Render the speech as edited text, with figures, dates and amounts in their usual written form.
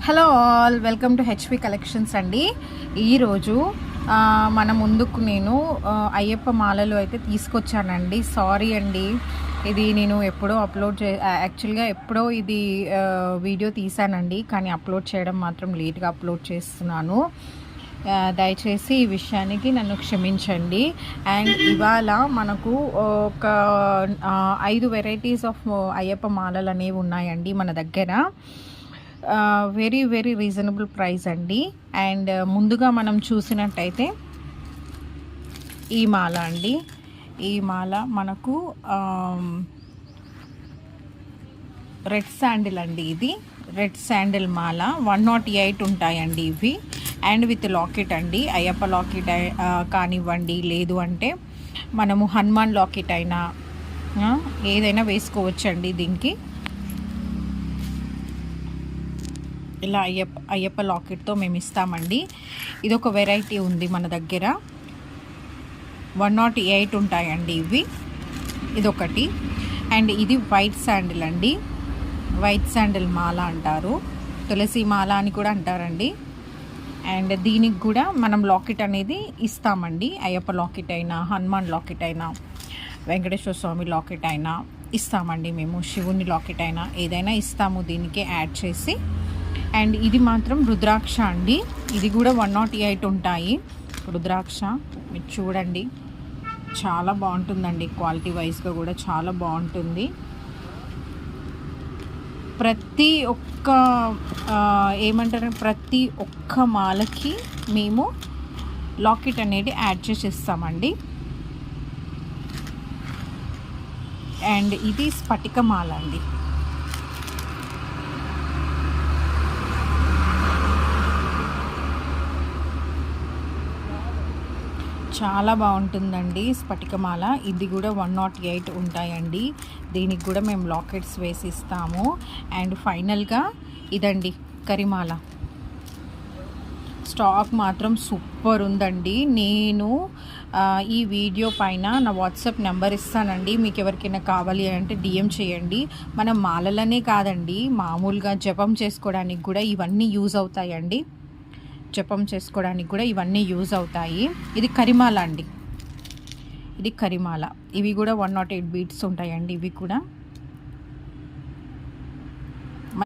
Hello all, welcome to HP collections అండి. ఈరోజు మన ముందుకు నేను అయ్యప్ప మాలలు అయితే తీసుకొచ్చానండి. సారీ అండి, ఇది నేను ఎప్పుడో యాక్చువల్గా ఎప్పుడో ఇది వీడియో తీసానండి, కానీ అప్లోడ్ చేయడం మాత్రం లేట్గా అప్లోడ్ చేస్తున్నాను. దయచేసి ఈ విషయానికి నన్ను క్షమించండి. అండ్ ఇవాళ మనకు ఒక 5 వెరైటీస్ ఆఫ్ అయ్యప్ప మాలలు అనేవి ఉన్నాయండి మన దగ్గర. వెరీ వెరీ రీజనబుల్ ప్రైస్ అండి. అండ్ ముందుగా మనం చూసినట్టయితే ఈ మాల అండి. ఈ మాల మనకు రెడ్ శాండిల్ అండి. ఇది రెడ్ శాండిల్ మాల 108 ఉంటాయండి ఇవి. అండ్ విత్ లాకెట్ అండి, అయ్యప్ప లాకెట్ కానివ్వండి, లేదు అంటే మనము హనుమాన్ లాకెట్ అయినా ఏదైనా వేసుకోవచ్చండి. దీనికి ఇలా అయ్యప్ప లాకెట్తో మేము ఇస్తామండి. ఇదొక వెరైటీ ఉంది మన దగ్గర. 108 ఉంటాయండి ఇవి. ఇదొకటి. అండ్ ఇది వైట్ శాండిల్ అండి. వైట్ శాండిల్ మాల అంటారు, తులసి మాల అని కూడా అంటారండి. అండ్ దీనికి కూడా మనం లాకెట్ అనేది ఇస్తామండి. అయ్యప్ప లాకెట్ అయినా, హనుమాన్ లాకెట్ అయినా, వెంకటేశ్వర స్వామి లాకెట్ అయినా ఇస్తామండి మేము. శివుని లాకెట్ అయినా ఏదైనా ఇస్తాము దీనికి యాడ్ చేసి. అండ్ ఇది మాత్రం రుద్రాక్ష అండి. ఇది కూడా 108 ఉంటాయి. రుద్రాక్ష మీరు చూడండి, చాలా బాగుంటుందండి. క్వాలిటీ వైజ్గా కూడా చాలా బాగుంటుంది. ప్రతి ఒక్క మాలకి మేము లాకెట్ అనేది యాడ్ చేసి ఇస్తామండి. అండ్ ఇది స్ఫటిక మాల అండి. చాలా బాగుంటుందండి స్ఫటికమాల. ఇది కూడా 108 ఉంటాయండి. దీనికి కూడా మేము లాకెట్స్ వేసి ఇస్తాము. అండ్ ఫైనల్గా ఇదండి కరిమాల. స్టాక్ మాత్రం సూపర్ ఉందండి. నేను ఈ వీడియో పైన నా వాట్సాప్ నెంబర్ ఇస్తానండి. మీకు ఎవరికైనా కావాలి అంటే డిఎం చేయండి. మనం మాలలనే కాదండి, మామూలుగా జపం చేసుకోవడానికి కూడా ఇవన్నీ యూజ్ అవుతాయండి. జపం చేసుకోవడానికి కూడా ఇవన్నీ యూజ్ అవుతాయి. ఇది కరిమాల అండి. ఇది కరిమాల. ఇవి కూడా 108 బీట్స్ ఉంటాయండి ఇవి కూడా.